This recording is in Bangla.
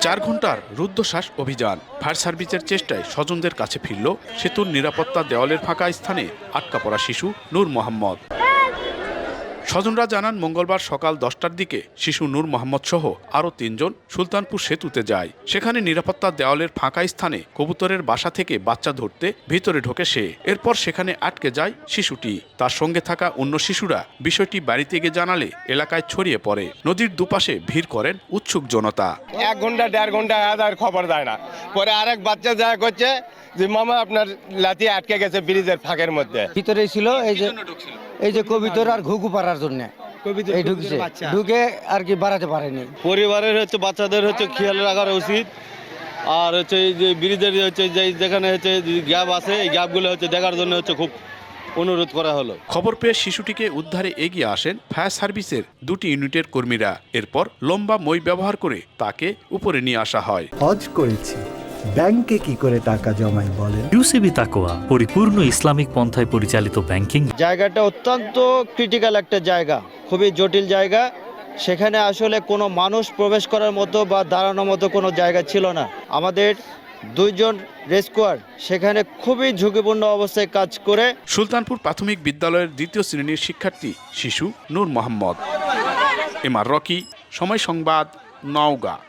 4 ঘন্টার রুদ্ধশ্বাস অভিযান। ফায়ার সার্ভিসের চেষ্টায় স্বজনদের কাছে ফিরল সেতুর নিরাপত্তা দেওয়ালের ফাঁকা স্থানে আটকা পড়া শিশু নূর মোহাম্মদ। স্বজনরা জানান, মঙ্গলবার সকাল 10টার দিকে শিশু নূর মোহাম্মদ সহ আরও 3 জন সুলতানপুর সেতুতে যায়। সেখানে নিরাপত্তা দেওয়ালের ফাঁকা স্থানে কবুতরের বাসা থেকে বাচ্চা ধরতে ভিতরে ঢোকে সে। এরপর সেখানে আটকে যায় শিশুটি। তার সঙ্গে থাকা অন্য শিশুরা বিষয়টি বাড়িতে গিয়ে জানালে এলাকায় ছড়িয়ে পড়ে। নদীর দুপাশে ভিড় করেন উৎসুক জনতা। 1 ঘন্টা 1.5 ঘন্টা আর খবর দেয় না। পরে আরেক বাচ্চা যা করছে যে মামা আপনার লাঠি আটকে গেছে ব্রিজের ফাঁকের মধ্যে। ভিতরে ছিল এই যে কবিতর আর ঘুঘু পাড়ার জন্য এই ঢুকছে, ঢুকে আর কি বাড়াতে পারেনি। পরিবারের বাচ্চাদের খেয়াল রাখা উচিত। আর এই যে ব্রিজের যেখানে গ্যাপ আছে এই গ্যাপগুলো দেখার জন্য খুব অনুরোধ করা হলো। খবর পেয়ে শিশুটিকে উদ্ধারে এগিয়ে আসেন ফায়ার সার্ভিসের 2টি ইউনিটের কর্মীরা। এরপর লম্বা মই ব্যবহার করে তাকে উপরে নিয়ে আসা হয়। হজ করেছি, ব্যাংকে কি করে টাকা জমাই বলেন? ইউসিবি তাকওয়া, পরিপূর্ণ ইসলামিক পন্থায় পরিচালিত ব্যাংকিং। জায়গাটা অত্যন্ত ক্রিটিক্যাল একটা জায়গা, খুবই জটিল জায়গা। সেখানে আসলে কোনো মানুষ প্রবেশ করার মতো বা দাঁড়ানোর মতো কোনো জায়গা ছিল না। আমাদের 2 জন রেস্কুয়ার সেখানে খুবই ঝুঁকিপূর্ণ অবস্থায় কাজ করে। সুলতানপুর প্রাথমিক বিদ্যালয়ের 2য় শ্রেণীর শিক্ষার্থী শিশু নূর মোহাম্মদ। এমআর রকি, সময় সংবাদ, নওগাঁ।